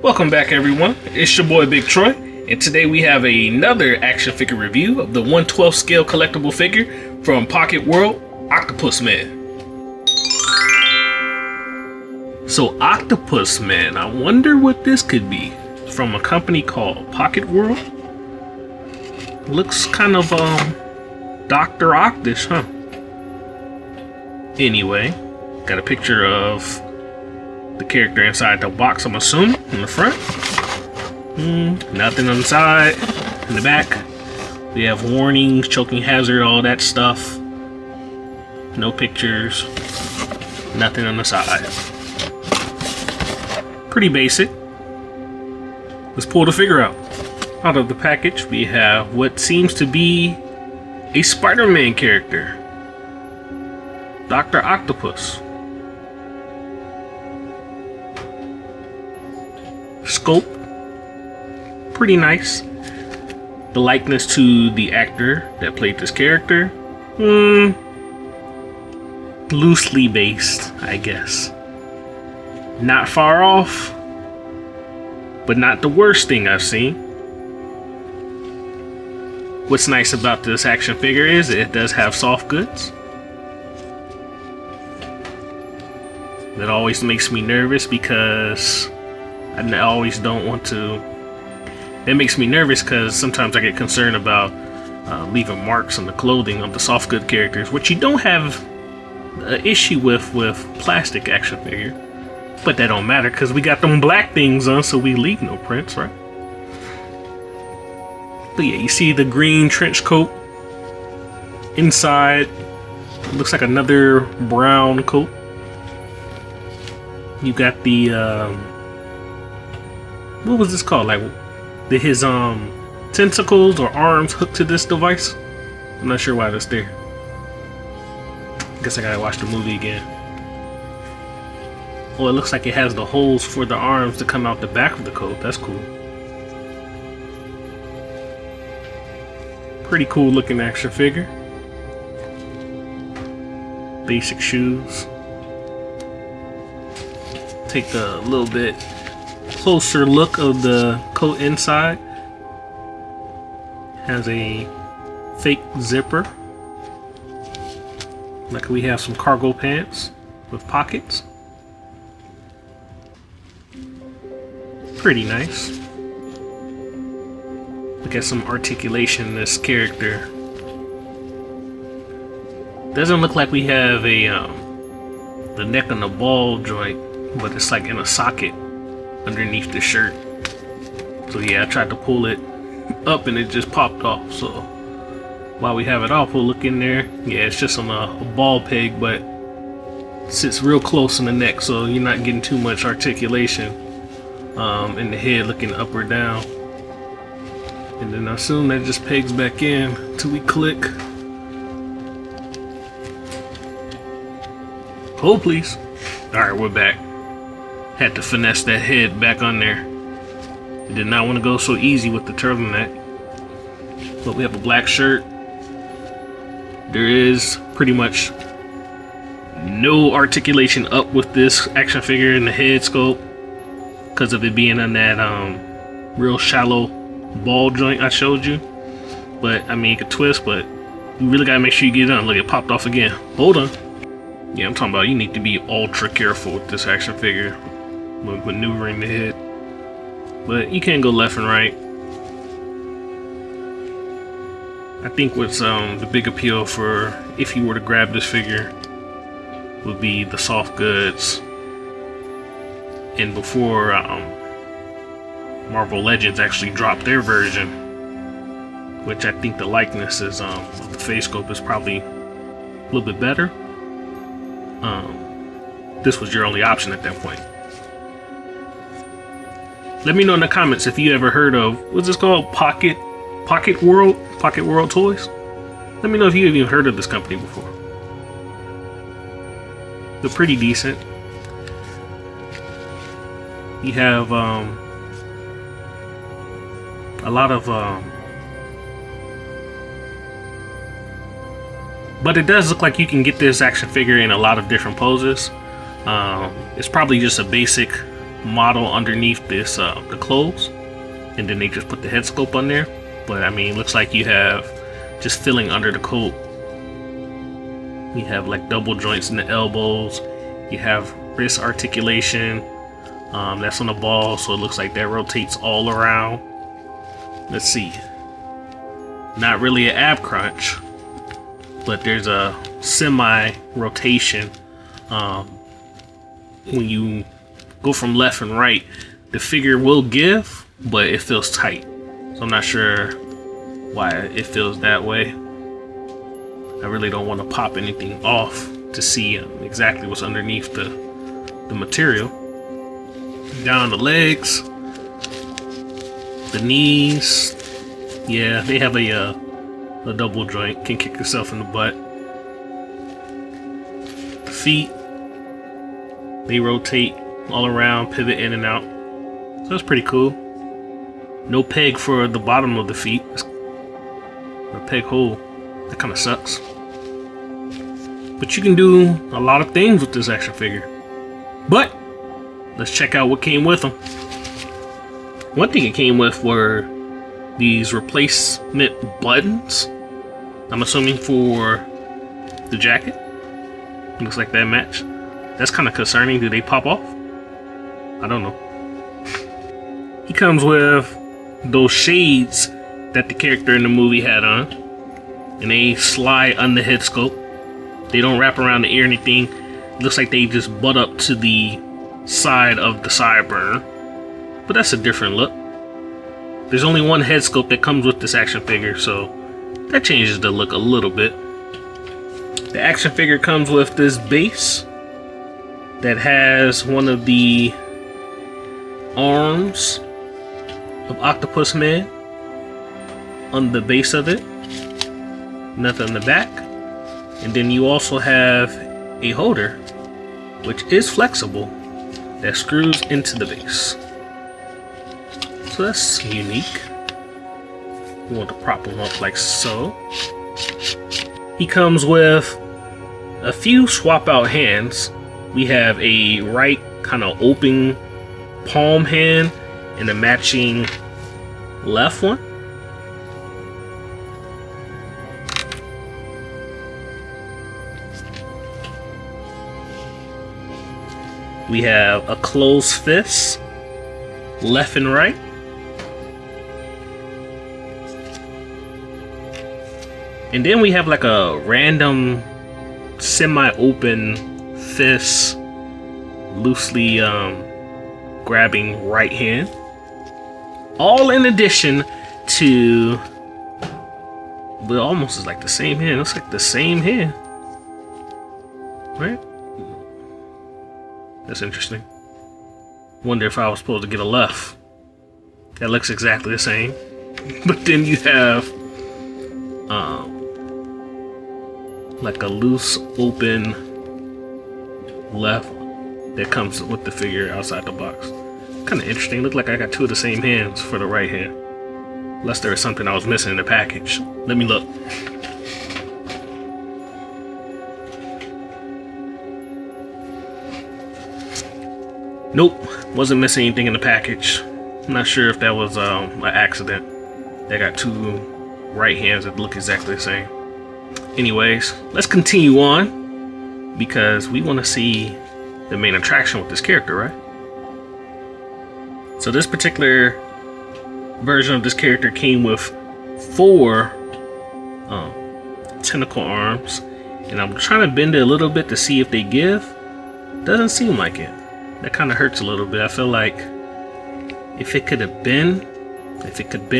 Welcome back, everyone. It's your boy Big Troy, and today we have another action figure review of the 1/12 scale collectible figure from Pocketworld Octopus Man. So Octopus Man, I wonder what this could be. From a company called Pocketworld. Looks kind of Dr. Octish, huh? Anyway, got a picture of the character inside the box, I'm assuming, in the front. Nothing on the side. In the back, we have warnings, choking hazard, all that stuff. No pictures. Nothing on the side. Pretty basic. Let's pull the figure out. Out of the package, we have what seems to be a Spider-Man character. Dr. Octopus. Scope. Pretty nice. The likeness to the actor that played this character. Loosely based, I guess. Not far off, but not the worst thing I've seen. What's nice about this action figure is it does have soft goods. That always makes me nervous because I always don't want to. It makes me nervous because sometimes I get concerned about leaving marks on the clothing of the soft good characters, which you don't have an issue with plastic action figure. But that don't matter because we got them black things on, so we leave no prints, right? But yeah, you see the green trench coat. Inside, looks like another brown coat. You got the what was this called? Like his tentacles or arms hooked to this device. I'm not sure why that's there. Guess I gotta watch the movie again. Well, it looks like it has the holes for the arms to come out the back of the coat. That's cool. Pretty cool looking action figure. Basic shoes. Take a little bit closer look of the coat inside. Has a fake zipper. Like we have some cargo pants with pockets. Pretty nice. Look at some articulation in this character. Doesn't look like we have a the neck on the ball joint, but it's like in a socket underneath the shirt. So yeah, I tried to pull it up and it just popped off. So while we have it off, we'll look in there. Yeah, it's just on a ball peg, but sits real close in the neck, so you're not getting too much articulation in the head looking up or down. And then I assume that just pegs back in till we click. Hold please. Alright, we're back. Had to finesse that head back on there. I did not want to go so easy with the turtleneck. But we have a black shirt. There is pretty much no articulation up with this action figure in the head sculpt because of it being on that real shallow ball joint I showed you. But I mean, you could twist, but you really gotta make sure you get it on. Look, it popped off again. Hold on. Yeah, I'm talking about you need to be ultra careful with this action figure when maneuvering the head. But you can go left and right. I think what's the big appeal for if you were to grab this figure would be the soft goods. And before Marvel Legends actually dropped their version, which I think the likeness is of the face sculpt is probably a little bit better. This was your only option at that point. Let me know in the comments if you ever heard of, what's this called? Pocketworld Toys? Let me know if you even heard of this company before. They're pretty decent. You have a lot of but it does look like you can get this action figure in a lot of different poses. It's probably just a basic model underneath this the clothes, and then they just put the head sculpt on there. But I mean, looks like you have just filling under the coat. You have like double joints in the elbows. You have wrist articulation. That's on the ball, so it looks like that rotates all around. Let's see. Not really an ab crunch, but there's a semi-rotation. When you go from left and right, the figure will give, but it feels tight. So I'm not sure why it feels that way. I really don't want to pop anything off to see exactly what's underneath the material. Down the legs, the knees, yeah, they have a double joint, can kick yourself in the butt. The feet, they rotate all around, pivot in and out, so that's pretty cool. No peg for the bottom of the feet, a peg hole, that kind of sucks. But you can do a lot of things with this action figure. But let's check out what came with them. One thing it came with were these replacement buttons. I'm assuming for the jacket. Looks like that match. That's kind of concerning. Do they pop off? I don't know. He comes with those shades that the character in the movie had on, and they slide on the head sculpt. They don't wrap around the ear or anything. It looks like they just butt up to the side of the sideburn, but that's a different look. There's only one head sculpt that comes with this action figure, so that changes the look a little bit. The action figure comes with this base that has one of the arms of Octopus Man on the base of it, nothing on the back, and then you also have a holder which is flexible that screws into the base. So that's unique. You want to prop him up like so. He comes with a few swap out hands. We have a right kind of open palm hand and a matching left one. We have a closed fist, left and right. And then we have like a random semi-open fist, loosely grabbing right hand. All in addition to, but almost is like the same hand. Looks like the same hand, right? That's interesting. Wonder if I was supposed to get a left. That looks exactly the same. But then you have like a loose open left that comes with the figure outside the box. Kind of interesting. Look like I got two of the same hands for the right hand. Unless there was something I was missing in the package. Let me look. Nope, wasn't missing anything in the package. I'm not sure if that was an accident. They got two right hands that look exactly the same. Anyways, let's continue on because we want to see the main attraction with this character, right? So this particular version of this character came with 4 tentacle arms, and I'm trying to bend it a little bit to see if they give. Doesn't seem like it. That kind of hurts a little bit. I feel like if it could bend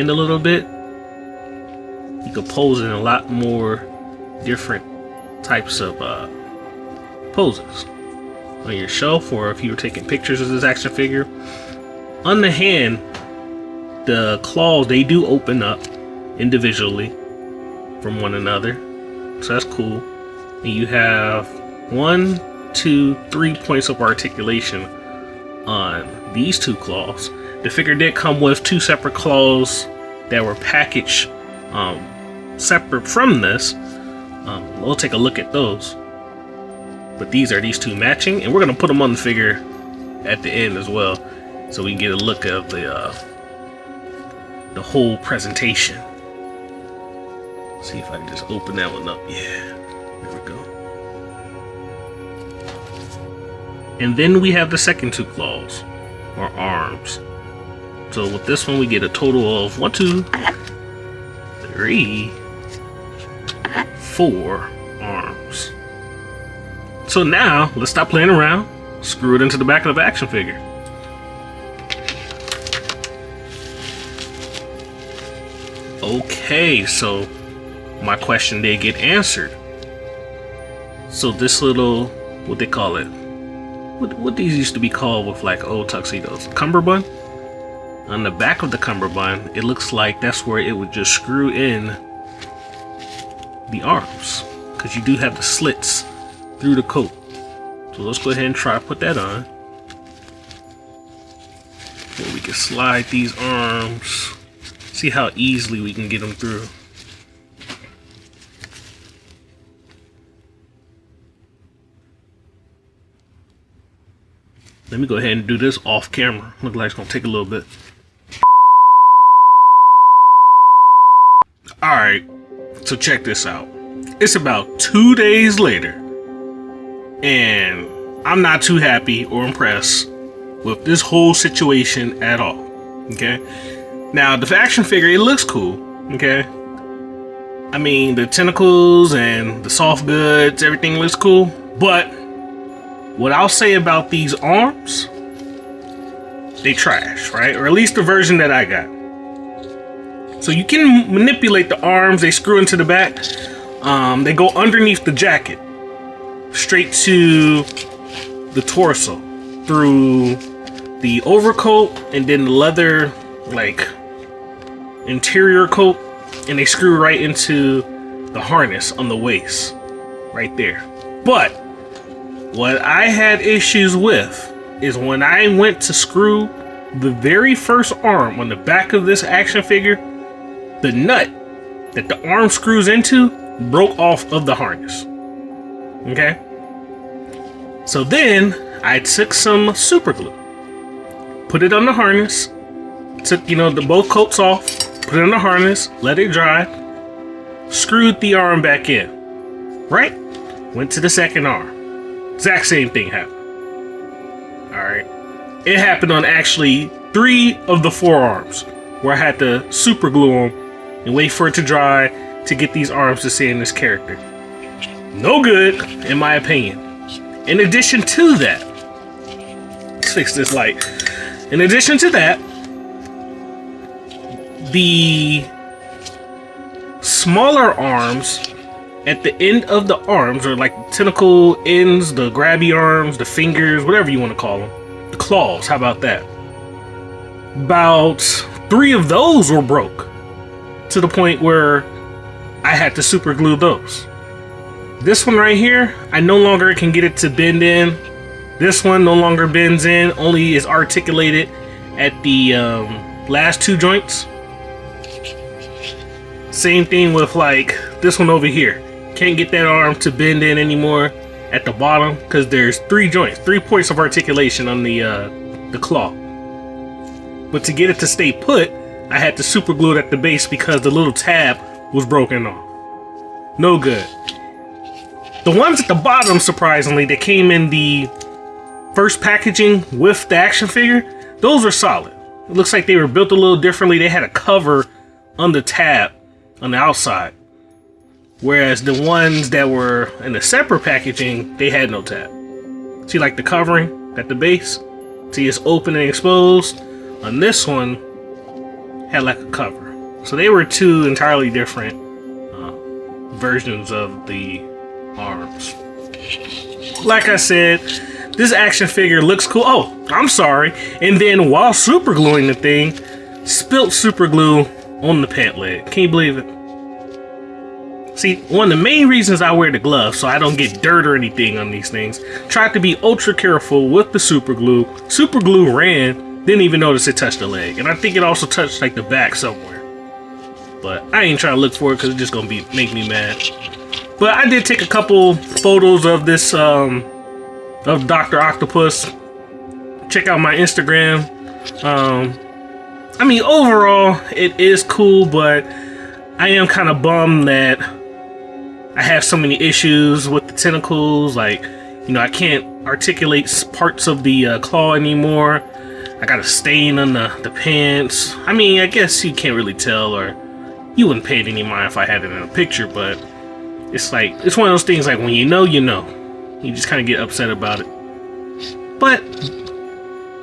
a little bit, you could pose in a lot more different types of poses on your shelf, or if you were taking pictures of this action figure. On the hand, the claws, they do open up individually from one another, so that's cool. And you have 1, 2, 3 points of articulation on these 2 claws. The figure did come with 2 separate claws that were packaged separate from this. We'll take a look at those. But these are these 2 matching, and we're gonna put them on the figure at the end as well. so we can get a look at the whole presentation. See if I can just open that one up. Yeah, there we go. And then we have the second two claws, or arms. So with this one, we get a total of 1, 2, 3, 4 arms. So now, let's stop playing around. Screw it into the back of the action figure. Okay, so my question did get answered. So this little, what they call it? What these used to be called with like old tuxedos? Cummerbund? On the back of the cummerbund, it looks like that's where it would just screw in the arms, because you do have the slits through the coat. So let's go ahead and try to put that on. Where we can slide these arms. See how easily we can get them through. Let me go ahead and do this off camera. Look like it's gonna take a little bit. Alright, so check this out. It's about 2 days later, and I'm not too happy or impressed with this whole situation at all. Okay? Now, the action figure, it looks cool. Okay? I mean, the tentacles and the soft goods, everything looks cool. But what I'll say about these arms, they trash, right? Or at least the version that I got. So you can manipulate the arms, they screw into the back. They go underneath the jacket, straight to the torso, through the overcoat, and then the leather, like, interior coat, and they screw right into the harness on the waist, right there. But what I had issues with is when I went to screw the very first arm on the back of this action figure, the nut that the arm screws into broke off of the harness. Okay? So then I took some super glue, put it on the harness, took, the both coats off, put it on the harness, let it dry, screwed the arm back in. Right? Went to the second arm. Exact same thing happened. Alright. It happened on actually 3 of the 4 arms, where I had to super glue them and wait for it to dry to get these arms to stay in this character. No good, in my opinion. In addition to that, let's fix this light. In addition to that, the smaller arms at the end of the arms, or like tentacle ends, the grabby arms, the fingers, whatever you want to call them, the claws, how about that? About 3 of those were broke, to the point where I had to super glue those. This one right here, I no longer can get it to bend in. This one no longer bends in, only is articulated at the last 2 joints. Same thing with like this one over here. Can't get that arm to bend in anymore at the bottom because there's 3 joints, 3 points of articulation on the claw. But to get it to stay put, I had to super glue it at the base because the little tab was broken off. No good. The ones at the bottom, surprisingly, that came in the first packaging with the action figure, those were solid. It looks like they were built a little differently. They had a cover on the tab on the outside. Whereas the ones that were in the separate packaging, they had no tab. See, like the covering at the base? See, it's open and exposed. On this one, had like a cover. So they were 2 entirely different versions of the arms. Like I said, this action figure looks cool. Oh, I'm sorry. And then while super gluing the thing, spilt super glue on the pant leg. Can you believe it? See, one of the main reasons I wear the gloves, so I don't get dirt or anything on these things. Tried to be ultra careful with the super glue. Super glue ran, didn't even notice it touched the leg. And I think it also touched like the back somewhere. But I ain't trying to look for it because it's just gonna make me mad. But I did take a couple photos of this, of Dr. Octopus. Check out my Instagram I mean, overall, it is cool, but I am kind of bummed that I have so many issues with the tentacles. Like, you know, I can't articulate parts of the claw anymore. I got a stain on the pants. I mean, I guess you can't really tell, or you wouldn't pay it any mind if I had it in a picture, but it's like, it's one of those things like when you know, you know. You just kind of get upset about it. But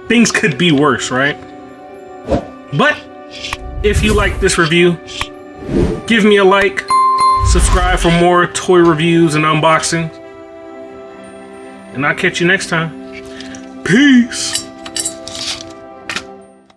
things could be worse, right? But if you like this review, give me a like, subscribe for more toy reviews and unboxings, and I'll catch you next time. Peace!